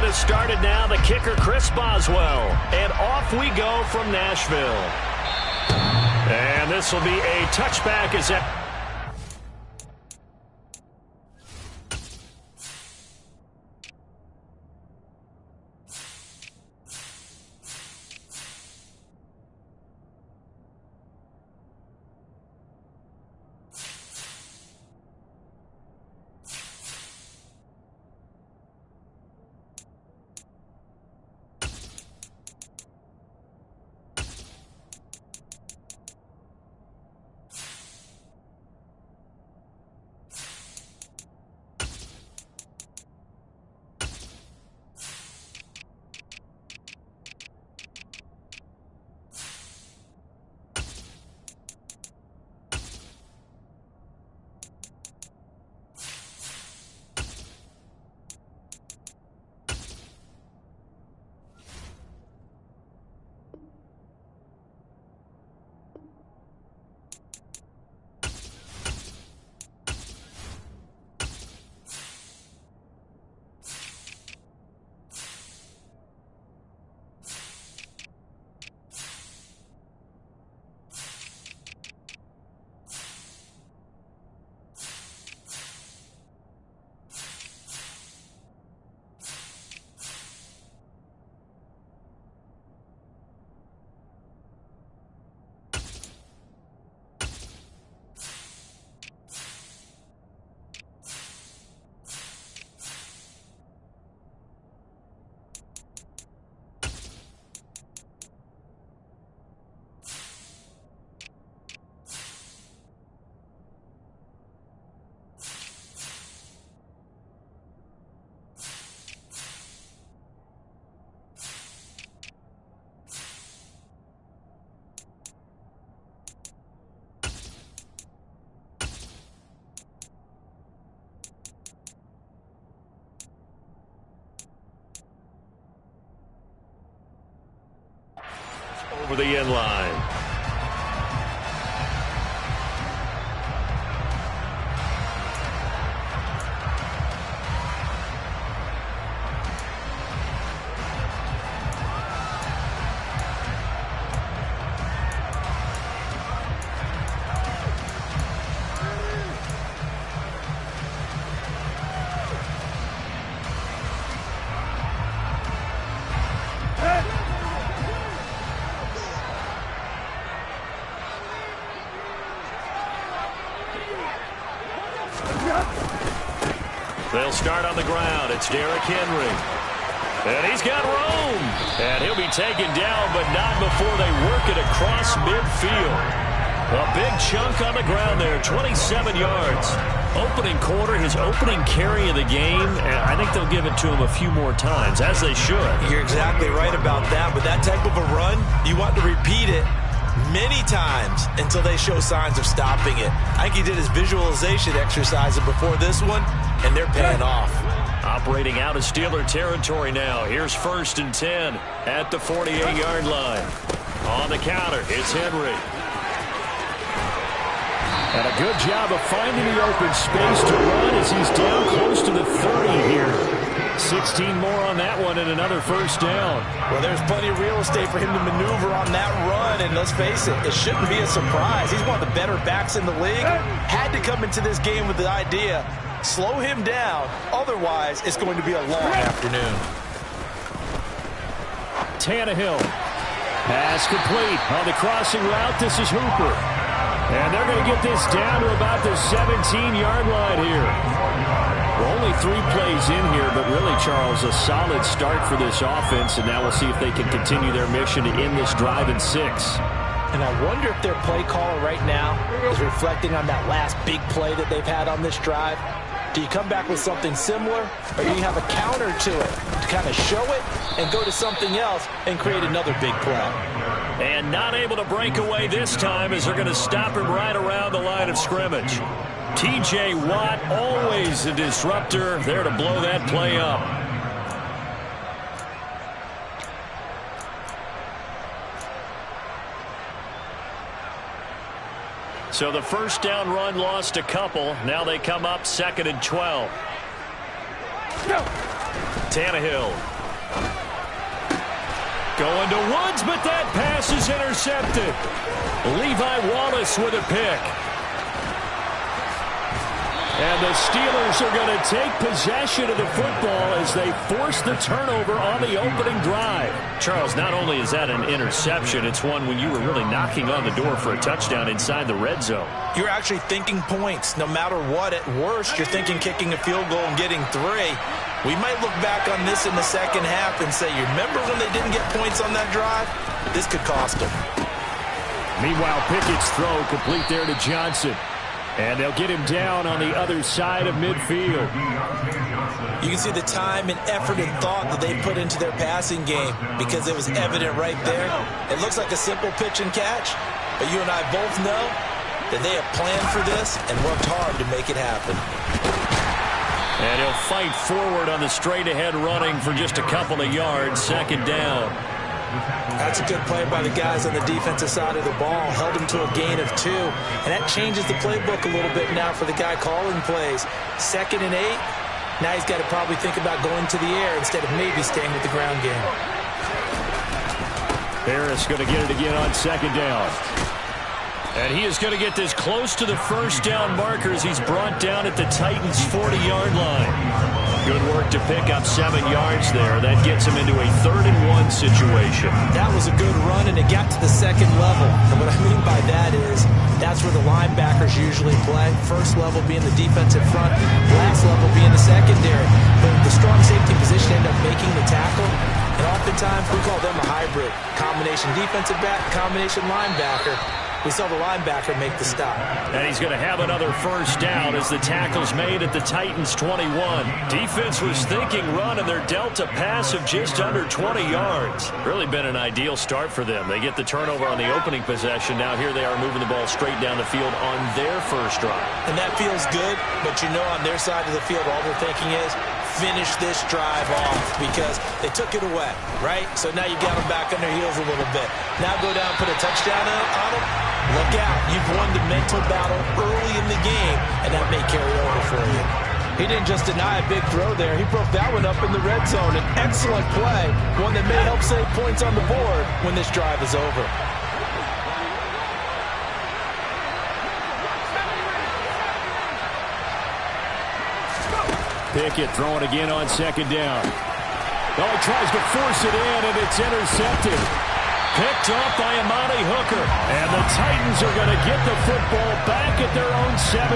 has started now. The kicker, Chris Boswell. And off we go from Nashville. And this will be a touchback as that. Over the end line. They'll start on the ground. It's Derrick Henry. And he's got room. And he'll be taken down, but not before they work it across midfield. A big chunk on the ground there, 27 yards. Opening quarter, his opening carry of the game, and I think they'll give it to him a few more times, as they should. You're exactly right about that. With that type of a run, you want to repeat it many times until they show signs of stopping it. I think he did his visualization exercise before this one, and they're paying off. Operating out of Steeler territory now. Here's 1st and 10 at the 48-yard line. On the counter, it's Henry. And a good job of finding the open space to run as he's down close to the 30 here. 16 more on that one and another 1st down. Well, there's plenty of real estate for him to maneuver on that run, and let's face it, it shouldn't be a surprise. He's one of the better backs in the league. Had to come into this game with the idea, slow him down, otherwise it's going to be a long afternoon. Tannehill. Pass complete on the crossing route. This is Hooper. And they're going to get this down to about the 17-yard line here. Well, only 3 plays in here, but really, Charles, a solid start for this offense, and now we'll see if they can continue their mission to end this drive in 6. And I wonder if their play caller right now is reflecting on that last big play that they've had on this drive. Do you come back with something similar, or do you have a counter to it to kind of show it and go to something else and create another big play? And not able to break away this time as they're going to stop him right around the line of scrimmage. T.J. Watt, always a disruptor, there to blow that play up. So the 1st down run lost a couple. Now they come up 2nd and 12. Tannehill Going to Woods, but that pass is intercepted. Levi Wallace with a pick. And the Steelers are going to take possession of the football as they force the turnover on the opening drive. Charles, not only is that an interception, it's one when you were really knocking on the door for a touchdown inside the red zone. You're actually thinking points. No matter what, at worst, you're thinking kicking a field goal and getting 3. We might look back on this in the second half and say, you remember when they didn't get points on that drive? This could cost them. Meanwhile, Pickett's throw complete there to Johnson. And they'll get him down on the other side of midfield. You can see the time and effort and thought that they put into their passing game because it was evident right there. It looks like a simple pitch and catch, but you and I both know that they have planned for this and worked hard to make it happen. And he'll fight forward on the straight-ahead running for just a couple of yards, second down. That's a good play by the guys on the defensive side of the ball. Held him to a gain of 2. And that changes the playbook a little bit now for the guy calling plays. 2nd and 8. Now he's got to probably think about going to the air instead of maybe staying with the ground game. Harris going to get it again on second down. And he is going to get this close to the first down marker as he's brought down at the Titans' 40-yard line. Good work to pick up 7 yards there. That gets him into a 3rd and 1 situation. That was a good run, and it got to the 2nd level. And what I mean by that is that's where the linebackers usually play. First level being the defensive front, last level being the secondary. But the strong safety position ended up making the tackle. And oftentimes we call them a hybrid. Combination defensive back, combination linebacker. We saw the linebacker make the stop. And he's going to have another first down as the tackle's made at the Titans' 21. Defense was thinking run, and they're dealt a pass of just under 20 yards. Really been an ideal start for them. They get the turnover on the opening possession. Now here they are moving the ball straight down the field on their first drive. And that feels good, but you know on their side of the field all they're thinking is finish this drive off because they took it away, right? So now you got them back on their heels a little bit. Now go down, put a touchdown on them. Look out. You've won the mental battle early in the game, and that may carry over for you. He didn't just deny a big throw there. He broke that one up in the red zone. An excellent play, one that may help save points on the board when this drive is over. Pickett throwing again on second down. Oh, he tries to force it in, and it's intercepted. Picked up by Amani Hooker. And the Titans are going to get the football back at their own 17.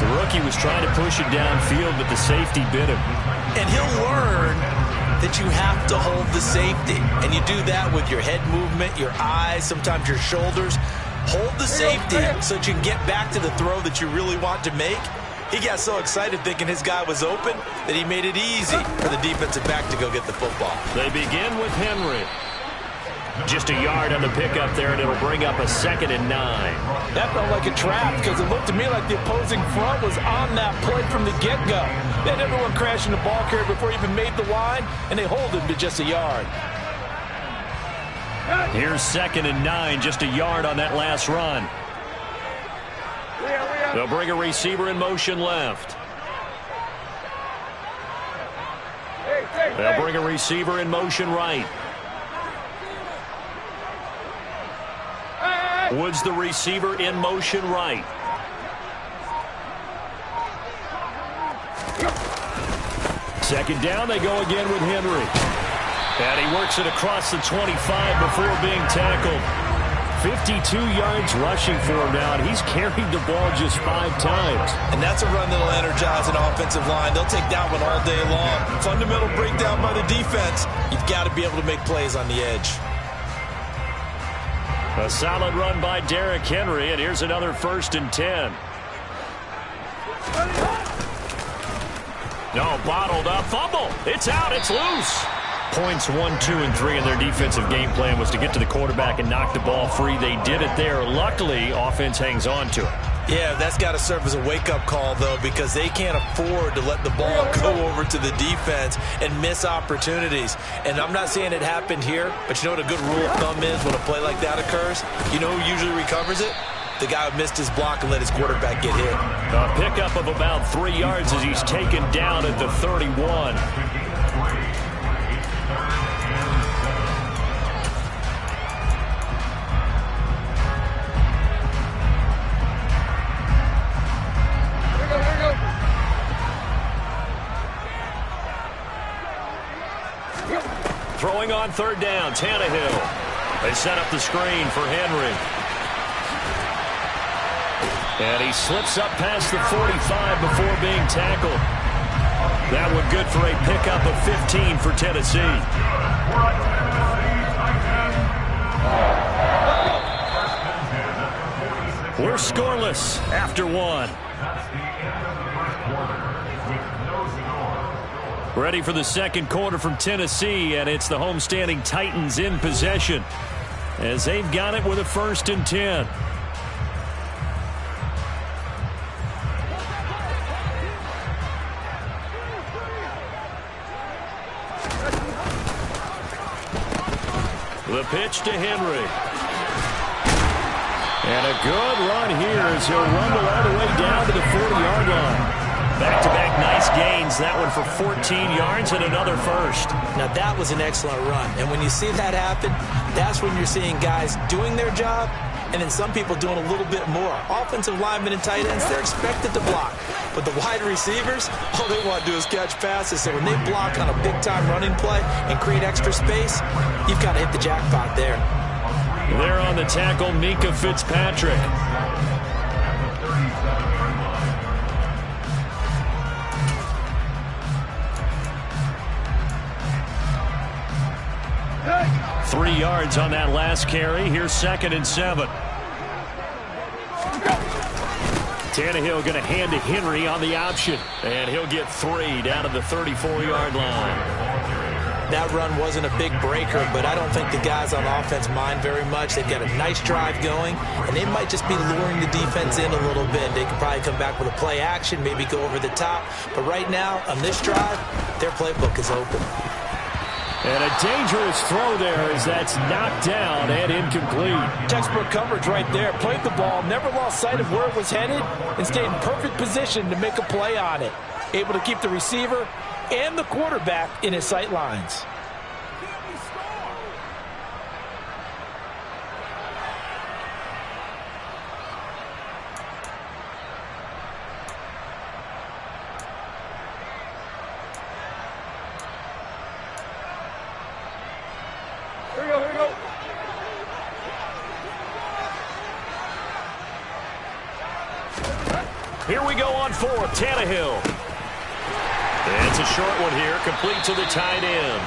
The rookie was trying to push it downfield, but the safety bit him. And he'll learn that you have to hold the safety. And you do that with your head movement, your eyes, sometimes your shoulders. Hold the safety so that you can get back to the throw that you really want to make. He got so excited thinking his guy was open that he made it easy for the defensive back to go get the football. They begin with Henry. Just a yard on the pickup there, and it'll bring up a 2nd and 9. That felt like a trap because it looked to me like the opposing front was on that play from the get-go. They had everyone crashing the ball carrier before he even made the line, and they hold him to just a yard. Here's 2nd and 9, just a yard on that last run. They'll bring a receiver in motion left. They'll bring a receiver in motion right. Woods the receiver in motion right. Second down, they go again with Henry. And he works it across the 25 before being tackled. 52 yards rushing for him now, and he's carried the ball just 5 times. And that's a run that'll energize an offensive line. They'll take that one all day long. Fundamental breakdown by the defense. You've got to be able to make plays on the edge. A solid run by Derrick Henry, and here's another 1st and 10. No, bottled up, fumble. It's out, it's loose. Points 1, 2, and 3 in their defensive game plan was to get to the quarterback and knock the ball free. They did it there. Luckily, offense hangs on to it. Yeah, that's got to serve as a wake-up call, though, because they can't afford to let the ball go over to the defense and miss opportunities. And I'm not saying it happened here, but you know what a good rule of thumb is when a play like that occurs? You know who usually recovers it? The guy who missed his block and let his quarterback get hit. A pickup of about 3 yards as he's taken down at the 31. Going on third down, Tannehill. They set up the screen for Henry. And he slips up past the 45 before being tackled. That one good for a pickup of 15 for Tennessee. We're scoreless after one. Ready for the second quarter from Tennessee, and it's the homestanding Titans in possession as they've got it with a 1st and 10. The pitch to Henry. And a good run here as he'll rumble all the way down to the 40-yard line. Back-to-back nice gains. That one for 14 yards and another first. Now, that was an excellent run. And when you see that happen, that's when you're seeing guys doing their job and then some people doing a little bit more. Offensive linemen and tight ends, they're expected to block. But the wide receivers, all they want to do is catch passes. So when they block on a big-time running play and create extra space, you've got to hit the jackpot there. There on the tackle, Minkah Fitzpatrick. Hey. 3 yards on that last carry. Here's 2nd and 7. Tannehill going to hand to Henry on the option. And he'll get 3 down to the 34-yard line. That run wasn't a big breaker, but I don't think the guys on offense mind very much. They've got a nice drive going, and they might just be luring the defense in a little bit. They could probably come back with a play action, maybe go over the top. But right now, on this drive, their playbook is open. And a dangerous throw there as that's knocked down and incomplete. Textbook coverage right there. Played the ball, never lost sight of where it was headed, and stayed in perfect position to make a play on it. Able to keep the receiver and the quarterback in his sight lines. Here we go, here we go. Here we go on 4th, Tannehill. It's a short one here, complete to the tight end.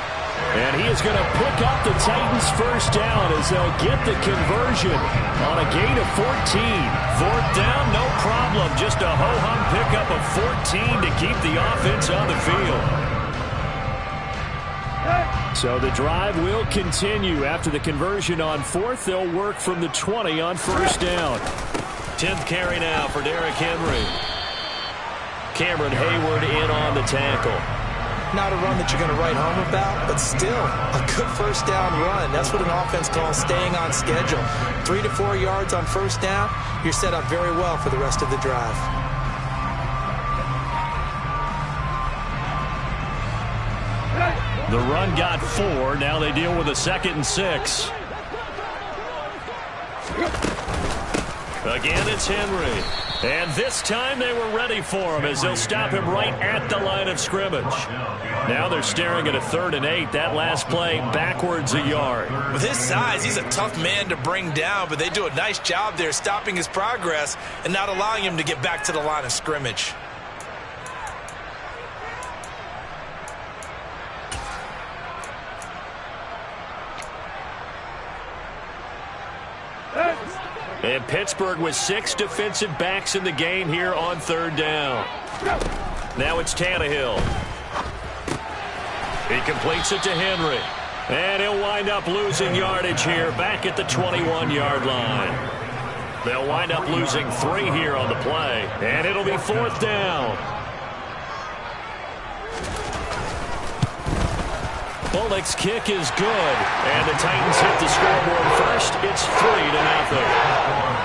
And he is going to pick up the Titans' first down as they'll get the conversion on a gain of 14. 4th down, no problem. Just a ho-hum pickup of 14 to keep the offense on the field. So the drive will continue. After the conversion on 4th, they'll work from the 20 on 1st down. 10th carry now for Derrick Henry. Cameron Hayward in on the tackle. Not a run that you're going to write home about, but still a good 1st down run. That's what an offense calls staying on schedule. 3 to 4 yards on 1st down, you're set up very well for the rest of the drive. The run got 4. Now they deal with a 2nd and 6. Again, it's Henry. And this time they were ready for him as they'll stop him right at the line of scrimmage. Now they're staring at a 3rd and 8. That last play backwards a yard. With his size, he's a tough man to bring down, but they do a nice job there stopping his progress and not allowing him to get back to the line of scrimmage. And Pittsburgh with 6 defensive backs in the game here on 3rd down. Now it's Tannehill. He completes it to Henry. And he'll wind up losing yardage here back at the 21-yard line. They'll wind up losing 3 here on the play. And it'll be 4th down. Bullock's kick is good, and the Titans hit the scoreboard first. It's 3-0.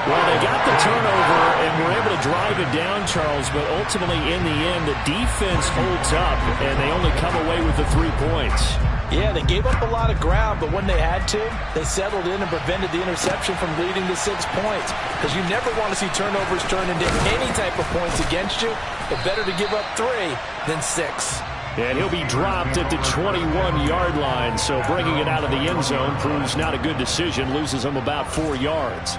Well, they got the turnover and were able to drive it down, Charles, but ultimately in the end, the defense holds up, and they only come away with the 3 points. Yeah, they gave up a lot of ground, but when they had to, they settled in and prevented the interception from leading to 6 points. Because you never want to see turnovers turn into any type of points against you, but better to give up 3 than 6. And he'll be dropped at the 21-yard line. So bringing it out of the end zone proves not a good decision. Loses him about 4 yards.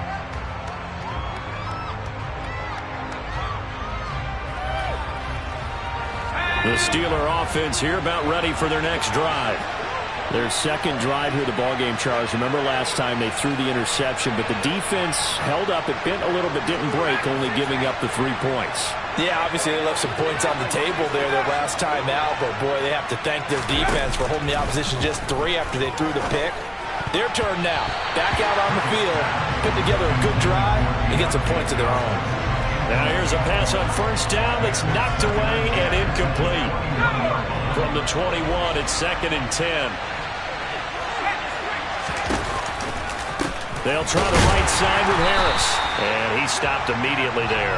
The Steeler offense here about ready for their next drive. Their second drive here, the ballgame, Charles. Remember last time they threw the interception, but the defense held up. It bent a little bit, didn't break, only giving up the 3 points. Yeah, obviously they left some points on the table there their last time out, but boy, they have to thank their defense for holding the opposition just 3 after they threw the pick. Their turn now. Back out on the field, put together a good drive, and get some points of their own. Now here's a pass on first down that's knocked away and incomplete. From the 21, it's 2nd and 10. They'll try the right side with Harris. And he stopped immediately there.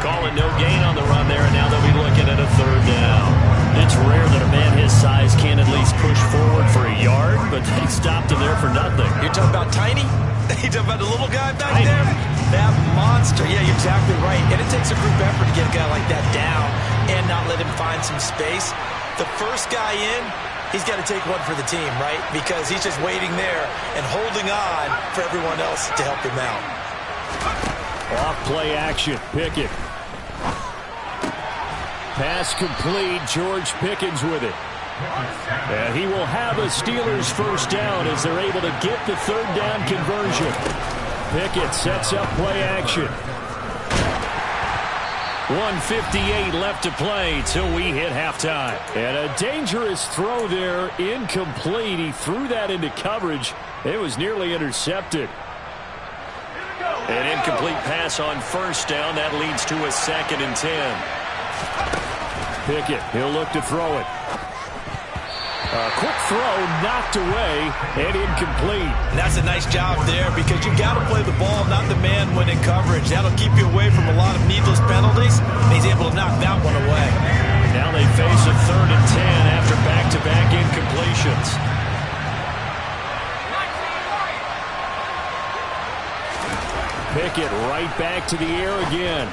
Calling no gain on the run there, and now they'll be looking at a 3rd down. It's rare that a man his size can at least push forward for a yard, but they stopped him there for nothing. You're talking about Tiny? You're talking about the little guy back there? That monster. Yeah, you're exactly right. And it takes a group effort to get a guy like that down and not let him find some space. The first guy in, he's got to take one for the team, right? Because he's just waiting there and holding on for everyone else to help him out. Off play action. Pickett. Pass complete. George Pickens with it. And he will have a Steelers first down as they're able to get the 3rd down conversion. Pickett sets up play action. 1:58 left to play till we hit halftime. And a dangerous throw there, incomplete. He threw that into coverage. It was nearly intercepted. An incomplete pass on first down. That leads to a 2nd and 10. Pickett, he'll look to throw it. A quick throw, knocked away, and incomplete. And that's a nice job there because you got to play the ball, not the man when in coverage. That'll keep you away from a lot of needless penalties, and he's able to knock that one away. Now they face a 3rd and 10 after back-to-back incompletions. Pickett right back to the air again.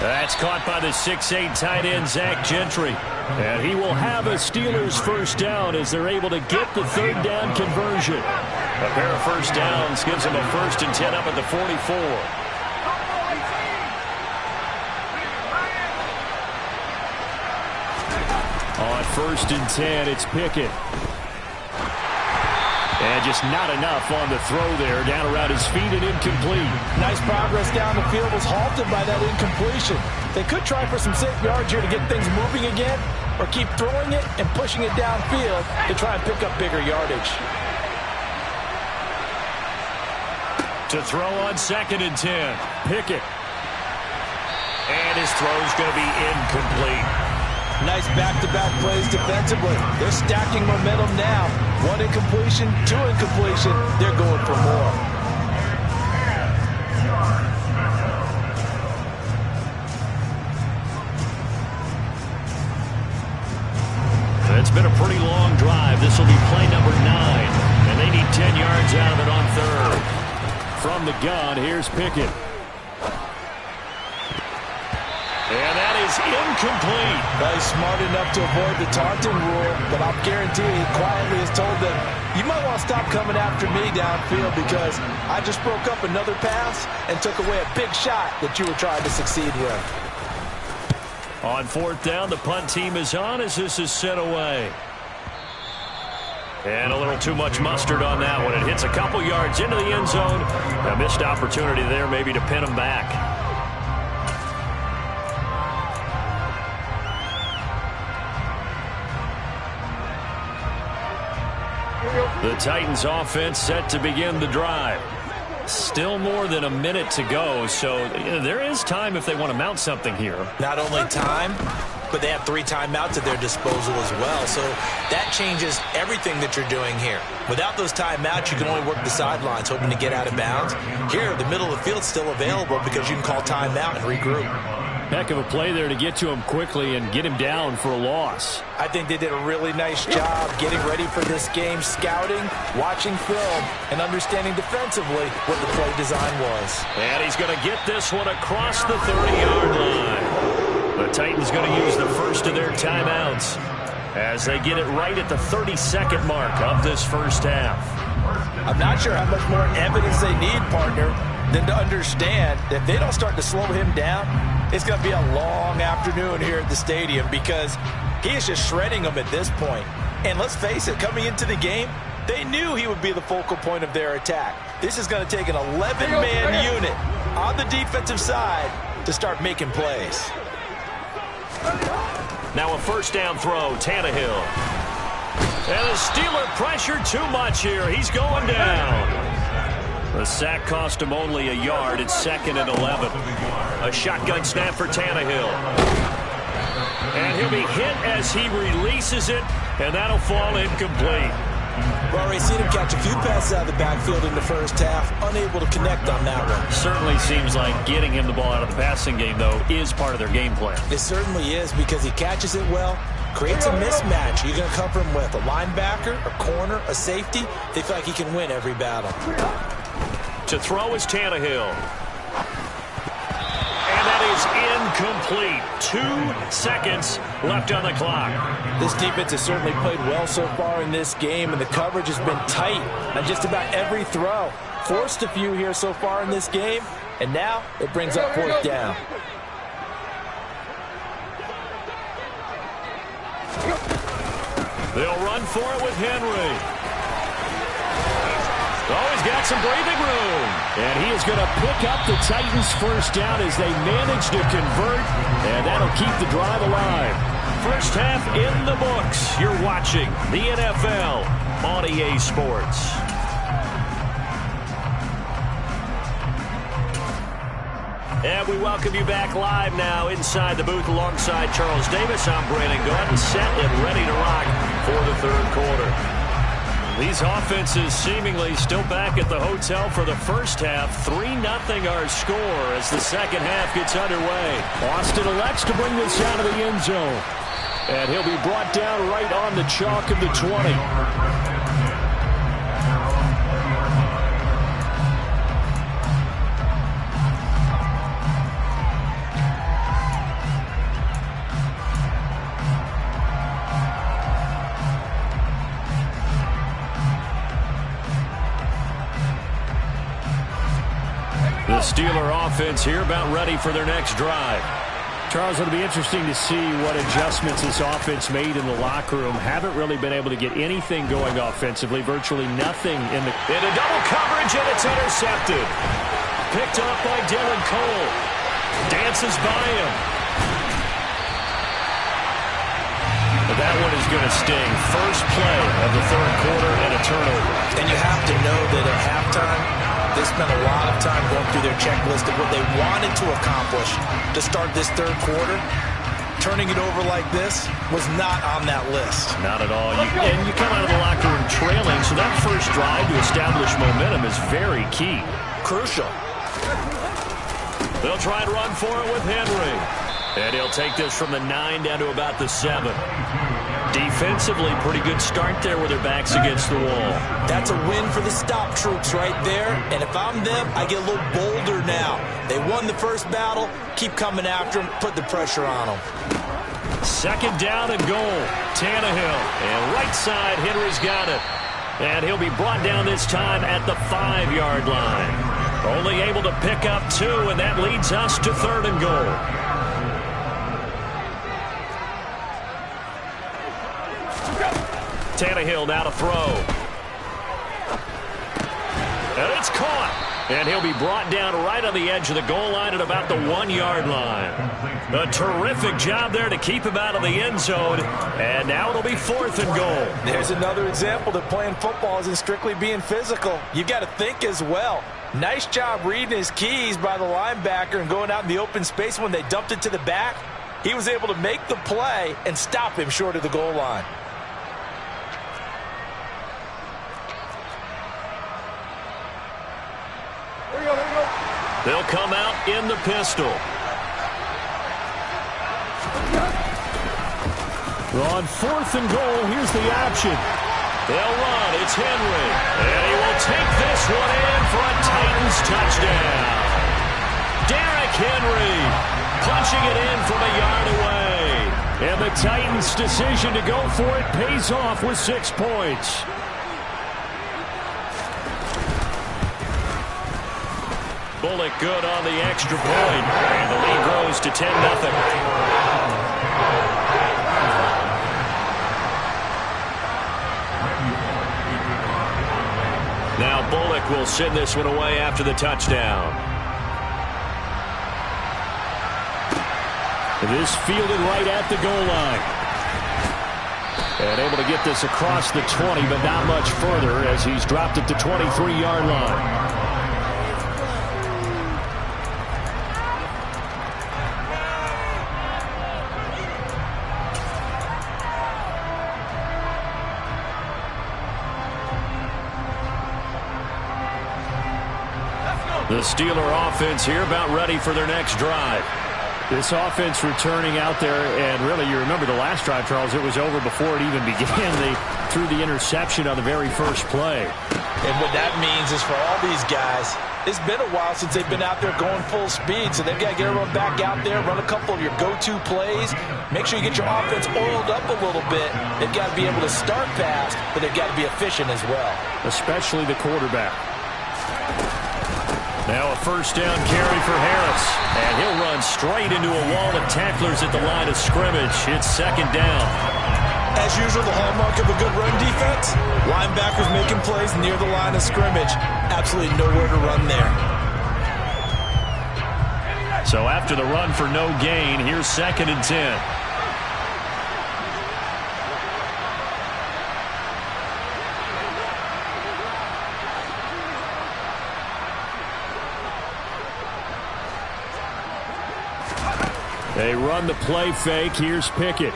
That's caught by the 6'8" tight end, Zach Gentry. And he will have a Steelers first down as they're able to get the 3rd down conversion. A pair of first downs gives them a 1st and 10 up at the 44. On 1st and 10, it's Pickett. And just not enough on the throw there. Down around his feet and incomplete. Nice progress down the field was halted by that incompletion. They could try for some safe yards here to get things moving again, or keep throwing it and pushing it downfield to try and pick up bigger yardage. To throw on 2nd and 10. Pickett. And his throw's going to be incomplete. Nice back-to-back plays defensively. They're stacking momentum now. 1 incompletion, 2 incompletion. They're going for more. It's been a pretty long drive. This will be play number 9. And they need 10 yards out of it on 3rd. From the gun, here's Pickett. And that is incomplete. He's smart enough to avoid the taunting rule, but I'll guarantee he quietly has told them, you might want to stop coming after me downfield because I just broke up another pass and took away a big shot that you were trying to succeed with. On 4th down, the punt team is on as this is sent away. And a little too much mustard on that one. It hits a couple yards into the end zone. A missed opportunity there maybe to pin them back. The Titans offense set to begin the drive. Still more than a minute to go, so there is time if they want to mount something here. Not only time, but they have 3 timeouts at their disposal as well, so that changes everything that you're doing here. Without those timeouts, you can only work the sidelines, hoping to get out of bounds. Here, the middle of the field is still available because you can call timeout and regroup. Heck of a play there to get to him quickly and get him down for a loss. I think they did a really nice job getting ready for this game, scouting, watching film, and understanding defensively what the play design was. And he's going to get this one across the 30-yard line. The Titans going to use the first of their timeouts as they get it right at the 32nd mark of this first half. I'm not sure how much more evidence they need, partner, than to understand that if they don't start to slow him down, it's going to be a long afternoon here at the stadium because he is just shredding them at this point. And let's face it, coming into the game, they knew he would be the focal point of their attack. This is going to take an 11-man unit on the defensive side to start making plays. Now a first down throw, Tannehill. And the Steeler pressure too much here. He's going down. The sack cost him only a yard. It's 2nd and 11. A shotgun snap for Tannehill. And he'll be hit as he releases it, and that'll fall incomplete. We've already seen him catch a few passes out of the backfield in the first half, unable to connect on that one. Certainly seems like getting him the ball out of the passing game, though, is part of their game plan. It certainly is because he catches it well, creates a mismatch. You're going to cover him with a linebacker, a corner, a safety. They feel like he can win every battle. To throw is Tannehill. And that is incomplete. 2 seconds left on the clock. This defense has certainly played well so far in this game, and the coverage has been tight on just about every throw. Forced a few here so far in this game, and now it brings up 4th down. They'll run for it with Henry. Oh, he's got some breathing room. And he is going to pick up the Titans' first down as they manage to convert, and that'll keep the drive alive. First half in the books. You're watching the NFL on EA Sports. And we welcome you back live now inside the booth alongside Charles Davis. I'm Brandon Gaudin, set and ready to rock for the third quarter. These offenses seemingly still back at the hotel for the first half. 3-0 our score as the second half gets underway. Austin elects to bring this out of the end zone. And he'll be brought down right on the chalk of the 20. The Steeler offense here about ready for their next drive. Charles, it'll be interesting to see what adjustments this offense made in the locker room. Haven't really been able to get anything going offensively. Virtually nothing into double coverage, and it's intercepted. Picked up by Dylan Cole. Dances by him. But that one is going to sting. First play of the third quarter and a turnover. And you have to know that at halftime, they spent a lot of time going through their checklist of what they wanted to accomplish to start this third quarter. Turning it over like this was not on that list. Not at all. And you come out of the locker room trailing, so that first drive to establish momentum is very key. Crucial. They'll try and run for it with Henry. And he'll take this from the 9 down to about the 7. Defensively, pretty good start there with their backs against the wall. That's a win for the stop troops right there. And if I'm them, I get a little bolder now. They won the first battle. Keep coming after them. Put the pressure on them. Second down and goal. Tannehill. And right side, Henry's got it. And he'll be brought down this time at the 5-yard line. Only able to pick up 2, and that leads us to 3rd and goal. Tannehill now to throw. And it's caught. And he'll be brought down right on the edge of the goal line at about the 1-yard line. A terrific job there to keep him out of the end zone. And now it'll be 4th and goal. There's another example that playing football isn't strictly being physical. You got to think as well. Nice job reading his keys by the linebacker and going out in the open space when they dumped it to the back. He was able to make the play and stop him short of the goal line. They'll come out in the pistol. On 4th and goal, here's the option. They'll run. It's Henry. And he will take this one in for a Titans touchdown. Derrick Henry punching it in from a yard And the Titans' decision to go for it pays off with 6 points. Bullock good on the extra point. And the lead grows to 10-0. Now Bullock will send this one away after the touchdown. This fielded right at the goal line. And able to get this across the 20, but not much further as he's dropped at the 23-yard line. The Steeler offense here about ready for their next drive. This offense returning out there, and really you remember the last drive, Charles, it was over before it even began. They threw the interception on the very first play. And what that means is for all these guys, it's been a while since they've been out there going full speed, so they've got to get everyone back out there, run a couple of your go-to plays, make sure you get your offense oiled up a little bit. They've got to be able to start fast, but they've got to be efficient as well. Especially the quarterback. Now a first down carry for Harris. And he'll run straight into a wall of tacklers at the line of scrimmage. It's second down. As usual, the hallmark of a good run defense, linebackers making plays near the line of scrimmage. Absolutely nowhere to run there. So after the run for no gain, here's 2nd and 10. They run the play fake. Here's Pickett.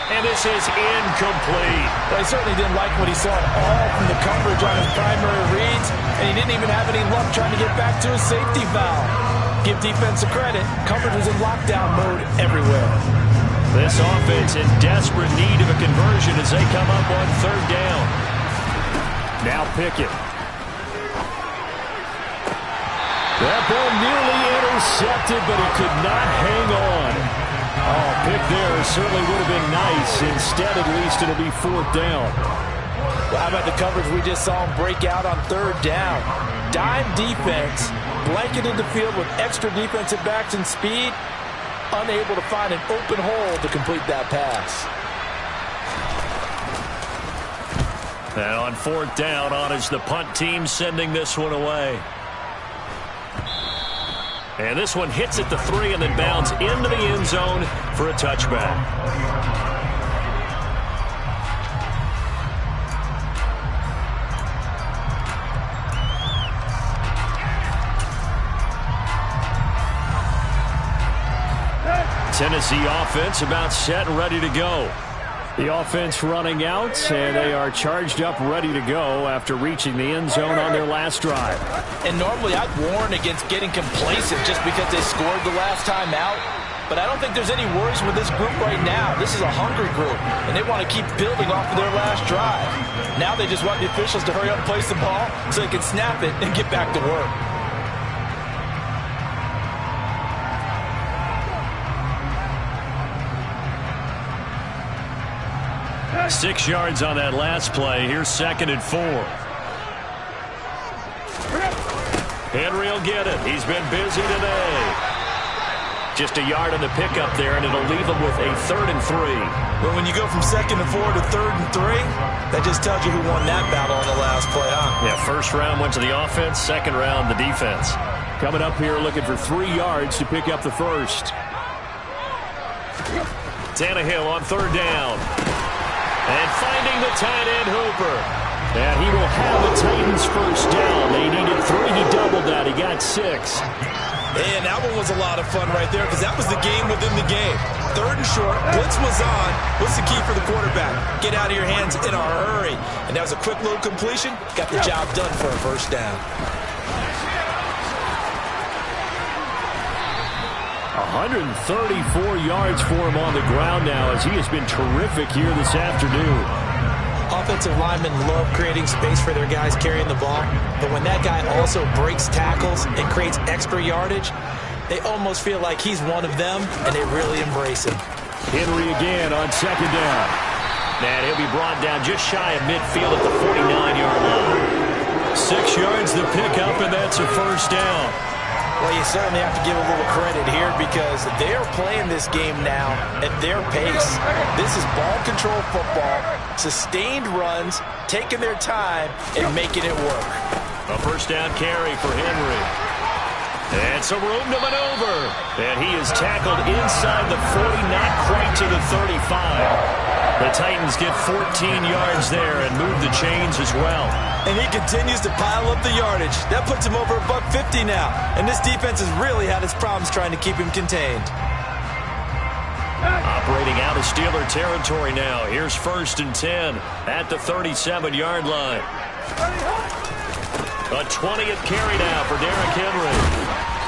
And this is incomplete. Well, he certainly didn't like what he saw at all from the coverage on his primary reads, and he didn't even have any luck trying to get back to his safety valve. Give defense a credit. Coverage was in lockdown mode everywhere. This offense in desperate need of a conversion as they come up on 3rd down. Now Pickett. That ball nearly intercepted, but it could not hang on. Oh, pick there certainly would have been nice. Instead, at least, it'll be 4th down. Well, how about the coverage we just saw him break out on 3rd down? Dime defense, blanketed the field with extra defensive backs and speed, unable to find an open hole to complete that pass. And on 4th down, on is the punt team sending this one away. And this one hits at the 3 and then bounds into the end zone for a touchback. Tennessee offense about set and ready to go. The offense running out, and they are charged up, ready to go after reaching the end zone on their last drive. And normally I'd warn against getting complacent just because they scored the last time out. But I don't think there's any worries with this group right now. This is a hungry group, and they want to keep building off of their last drive. Now they just want the officials to hurry up and place the ball so they can snap it and get back to work. 6 yards on that last play. Here's 2nd and 4. Henry will get it. He's been busy today. Just a yard on the pickup there, and it'll leave him with a 3rd and 3. But when you go from 2nd and 4 to 3rd and 3, that just tells you who won that battle on the last play, huh? Yeah, 1st round went to the offense, 2nd round the defense. Coming up here looking for 3 yards to pick up the 1st. Tannehill on 3rd down. And finding the tight end Hooper. And he will have the Titans' 1st down. They needed 3. He doubled that. He got 6. And that one was a lot of fun right there because that was the game within the game. 3rd and short. Blitz was on. What's the key for the quarterback? Get out of your hands in a hurry. And that was a quick little completion. Got the job done for a 1st down. 134 yards for him on the ground now as he has been terrific here this afternoon. Offensive linemen love creating space for their guys carrying the ball, but when that guy also breaks tackles and creates extra yardage, They almost feel like he's one of them, and they really embrace him. Henry again on second down. And he'll be brought down just shy of midfield at the 49-yard line. 6 yards to pick up, and that's a first down. Well, you certainly have to give a little credit here because they're playing this game now at their pace. This is ball control football, sustained runs, taking their time, and making it work. A first down carry for Henry. And some room to maneuver. And he is tackled inside the 40, not quite to the 35. The Titans get 14 yards there and move the chains as well. And he continues to pile up the yardage. That puts him over $150 now. And this defense has really had its problems trying to keep him contained. Operating out of Steeler territory now. Here's 1st and 10 at the 37-yard line. A 20th carry now for Derrick Henry.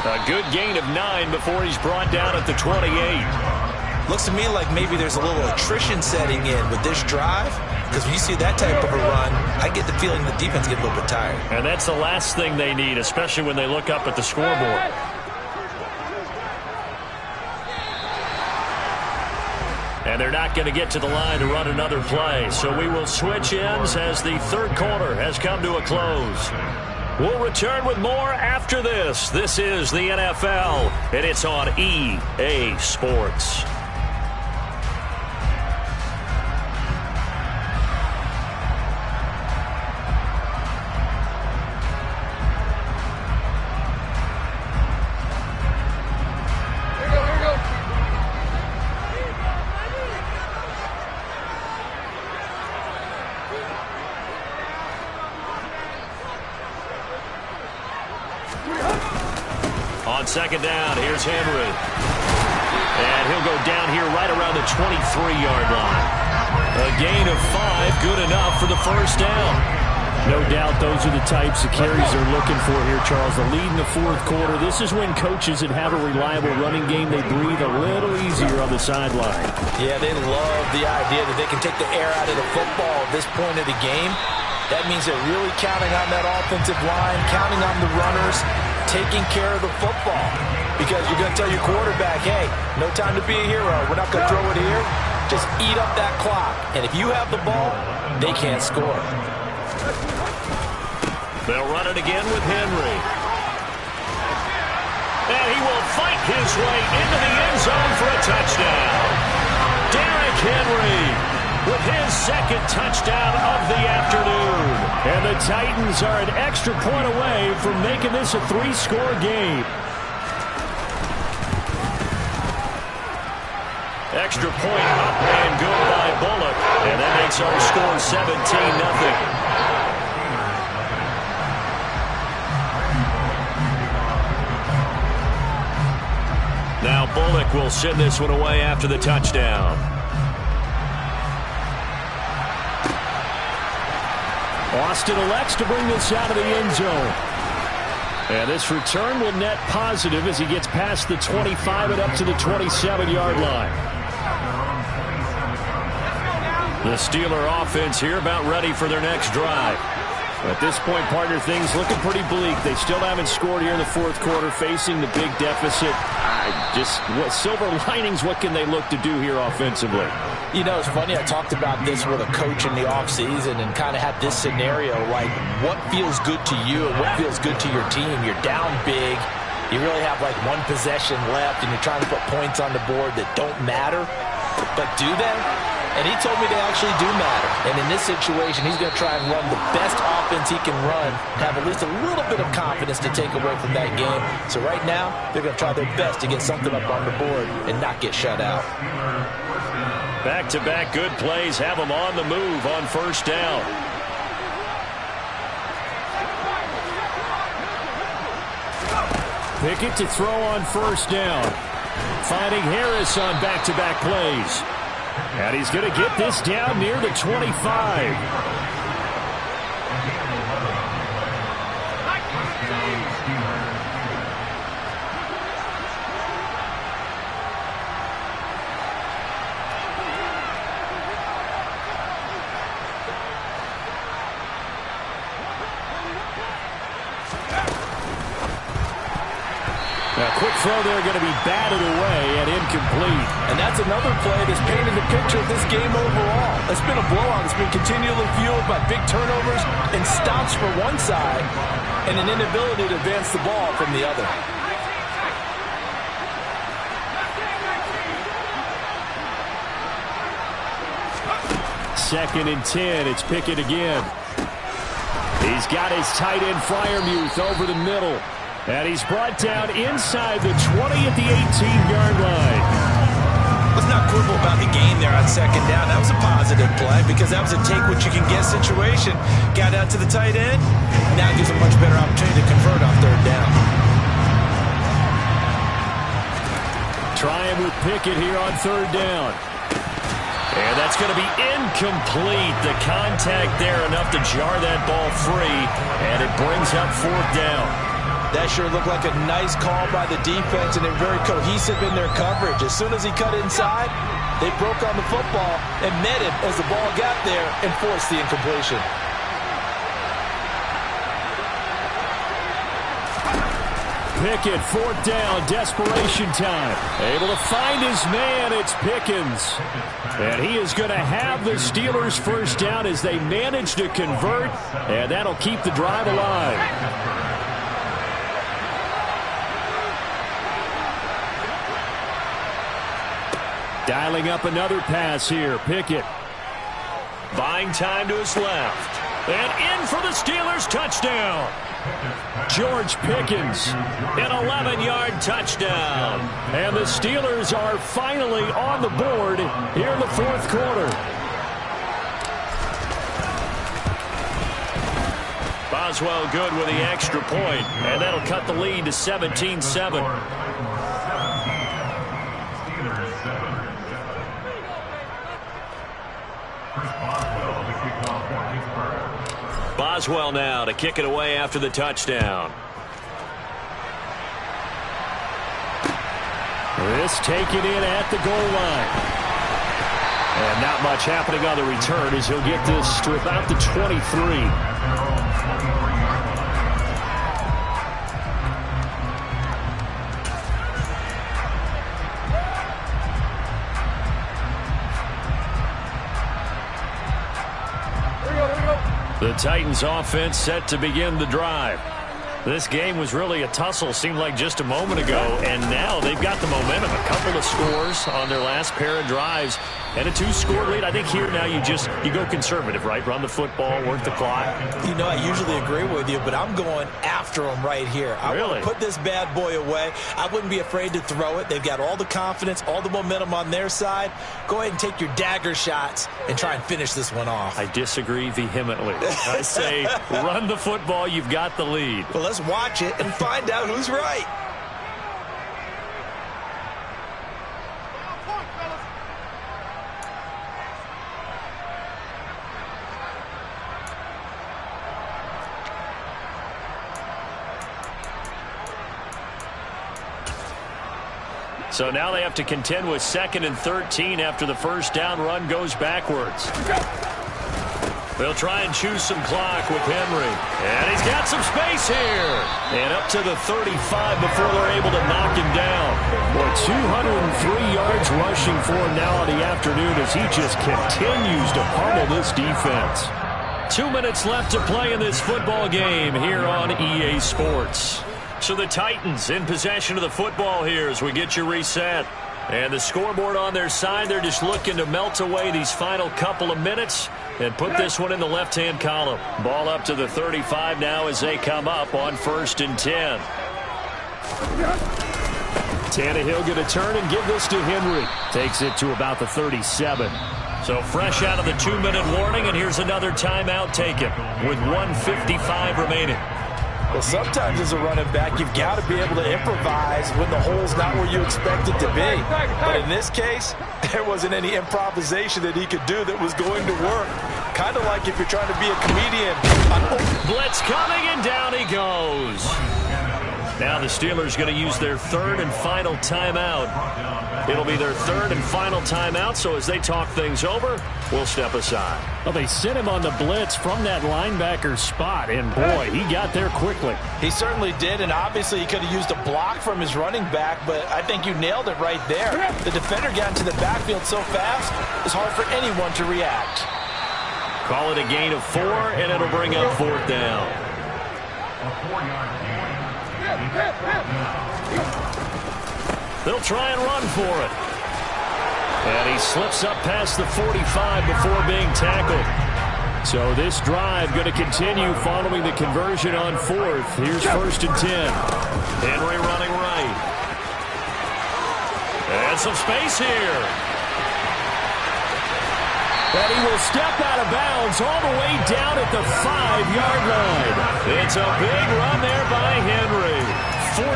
A good gain of 9 before he's brought down at the 28. Looks to me like maybe there's a little attrition setting in with this drive. Because when you see that type of a run, I get the feeling the defense gets a little bit tired. And that's the last thing they need, especially when they look up at the scoreboard. And they're not going to get to the line to run another play. So we will switch ends as the third quarter has come to a close. We'll return with more after this. This is the NFL, and it's on EA Sports. On second down, here's Henry. And he'll go down here right around the 23-yard line. A gain of 5, good enough for the first down. No doubt those are the types of carries they're looking for here, Charles. The lead in the fourth quarter. This is when coaches that have a reliable running game, they breathe a little easier on the sideline. Yeah, they love the idea that they can take the air out of the football at this point of the game. That means they're really counting on that offensive line, counting on the runners, taking care of the football. Because you're going to tell your quarterback, hey, no time to be a hero. We're not going to throw it here. Just eat up that clock. And if you have the ball, they can't score. They'll run it again with Henry. And he will fight his way into the end zone for a touchdown. Derrick Henry with his second touchdown of the afternoon. And the Titans are an extra point away from making this a 3-score game. Extra point up and good by Bullock. And that makes our score 17-0. Now Bullock will send this one away after the touchdown. Austin elects to bring this out of the end zone. And this return will net positive as he gets past the 25 and up to the 27-yard line. The Steeler offense here about ready for their next drive. At this point, partner, things looking pretty bleak. They still haven't scored here in the fourth quarter, facing the big deficit. Silver linings, what can they look to do here offensively? You know, it's funny, I talked about this with a coach in the offseason and kind of had this scenario, like what feels good to you and what feels good to your team. You're down big. You really have like one possession left, and you're trying to put points on the board that don't matter. But do they? And he told me they actually do matter. And in this situation, he's going to try and run the best offense he can run, have at least a little bit of confidence to take away from that game. So right now, they're going to try their best to get something up on the board and not get shut out. Back-to-back good plays have them on the move on first down. Pickett to throw on first down. Finding Harris on back-to-back plays. And he's going to get this down near the 25. A quick throw there going to be batted away and incomplete. And that's another play that's painted the picture of this game overall. It's been a blowout. It's been continually fueled by big turnovers and stops for one side and an inability to advance the ball from the other. Second and 10. It's Pickett again. He's got his tight end Freiermuth over the middle. And he's brought down inside the 20 at the 18-yard line. Let's not quibble about the gain there on second down. That was a positive play because that was a take-what-you-can-get situation. Got out to the tight end. Now gives a much better opportunity to convert on third down. Trying with Pickett here on third down. And that's going to be incomplete. The contact there enough to jar that ball free, and it brings up fourth down. That sure looked like a nice call by the defense, and they're very cohesive in their coverage. As soon as he cut inside, they broke on the football and met him as the ball got there and forced the incompletion. Pickett, fourth down, desperation time. Able to find his man, it's Pickens. And he is going to have the Steelers first down as they manage to convert, and that'll keep the drive alive. Dialing up another pass here, Pickett. Buying time to his left. And in for the Steelers touchdown. George Pickens, an 11-yard touchdown. And the Steelers are finally on the board here in the fourth quarter. Boswell good with the extra point, and that'll cut the lead to 17-7. Boswell now to kick it away after the touchdown. This taken in at the goal line. And not much happening on the return as he'll get this to about the 23. The Titans offense set to begin the drive. This game was really a tussle, seemed like just a moment ago, and now they've got the momentum. A couple of scores on their last pair of drives and a 2-score lead. I think here now you go conservative, right? Run the football, work the clock. You know, I usually agree with you, but I'm going after them right here. I want to put this bad boy away. I wouldn't be afraid to throw it. They've got all the confidence, all the momentum on their side. Go ahead and take your dagger shots and try and finish this one off. I disagree vehemently. I say run the football. You've got the lead. Well, let's watch it and find out who's right. So now they have to contend with 2nd and 13 after the first down run goes backwards. They'll try and choose some clock with Henry. And he's got some space here. And up to the 35 before they're able to knock him down. Boy, 203 yards rushing for him now in the afternoon as he just continues to pummel this defense. 2 minutes left to play in this football game here on EA Sports. So the Titans in possession of the football here as we get you reset. And the scoreboard on their side, they're just looking to melt away these final couple of minutes and put this one in the left-hand column. Ball up to the 35 now as they come up on 1st and 10. Tannehill going to turn and give this to Henry. Takes it to about the 37. So fresh out of the 2-minute warning, and here's another timeout taken with 1:55 remaining. Well, sometimes as a running back, you've got to be able to improvise when the hole's not where you expect it to be. But in this case, there wasn't any improvisation that he could do that was going to work. Kind of like if you're trying to be a comedian. Blitz coming, and down he goes. Now the Steelers going to use their third and final timeout. It'll be their third and final timeout, so as they talk things over, we'll step aside. Well, they sent him on the blitz from that linebacker spot, and boy, he got there quickly. He certainly did, and obviously he could have used a block from his running back, but I think you nailed it right there. The defender got into the backfield so fast, it's hard for anyone to react. Call it a gain of 4, and it'll bring up 4th down. They'll try and run for it. And he slips up past the 45 before being tackled. So this drive going to continue following the conversion on 4th. Here's 1st and 10. Henry running right. And some space here. And he will step out of bounds all the way down at the 5-yard line. It's a big run there by Henry. 48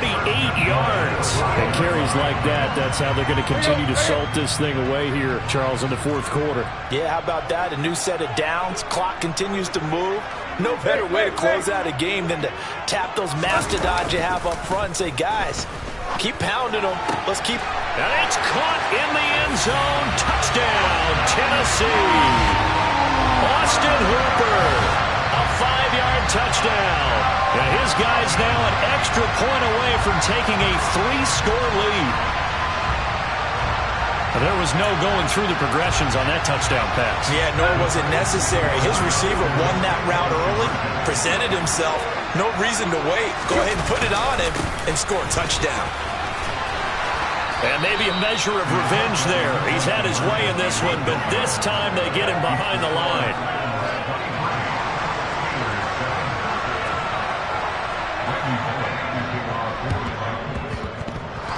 yards. And carries like that, that's how they're going to continue to salt this thing away here, Charles, in the 4th quarter. Yeah, how about that? A new set of downs. Clock continues to move. No better way to close out a game than to tap those mastodons you have up front and say, guys, keep pounding them. Let's keep. And it's caught in the end zone. Touchdown, Tennessee. Austin Hooper. A 5-yard touchdown. And his guy's now an extra point away from taking a 3-score lead. And there was no going through the progressions on that touchdown pass. Yeah, nor was it necessary. His receiver won that route early, presented himself. No reason to wait. Go ahead and put it on him and score a touchdown. And maybe a measure of revenge there. He's had his way in this one, but this time they get him behind the line.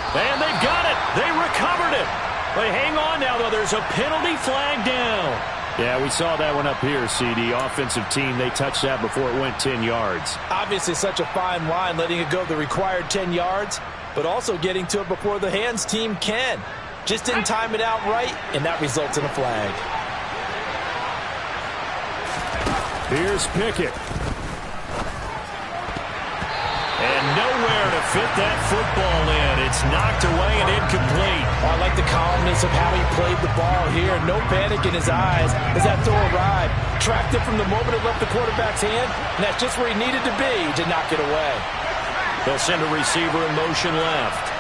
And they've got it. They recovered it. But hang on now, though. There's a penalty flag down. Yeah, we saw that one up here, CD. Offensive team, they touched that before it went 10 yards. Obviously such a fine line, letting it go the required 10 yards, but also getting to it before the hands team can. Just didn't time it out right, and that results in a flag. Here's Pickett. And nowhere to fit that football in. It's knocked away and incomplete. I like the calmness of how he played the ball here. No panic in his eyes as that throw arrived. Tracked it from the moment it left the quarterback's hand, and that's just where he needed to be to knock it away. They'll send a receiver in motion left.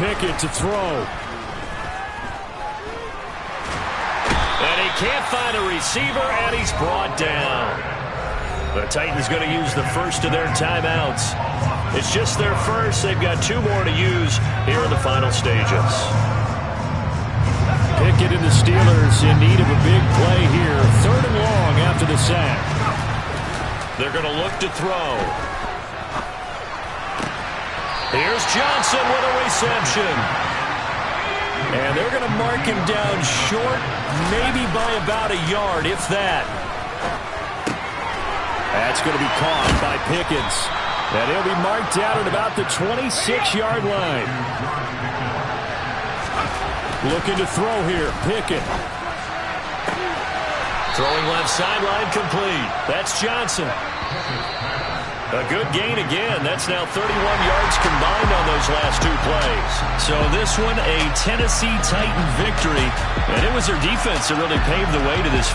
Pickett to throw. And he can't find a receiver, and he's brought down. The Titans going to use the first of their timeouts. It's just their first. They've got 2 more to use here in the final stages. Pickett and the Steelers in need of a big play here. 3rd and long after the sack. They're going to look to throw. Here's Johnson with a reception. And they're going to mark him down short, maybe by about a yard, if that. That's going to be caught by Pickens. And he'll be marked down at about the 26-yard line. Looking to throw here, Pickett. Throwing left sideline complete. That's Johnson. A good gain again. That's now 31 yards combined on those last 2 plays. So this one, a Tennessee Titan victory. And it was their defense that really paved the way to this victory.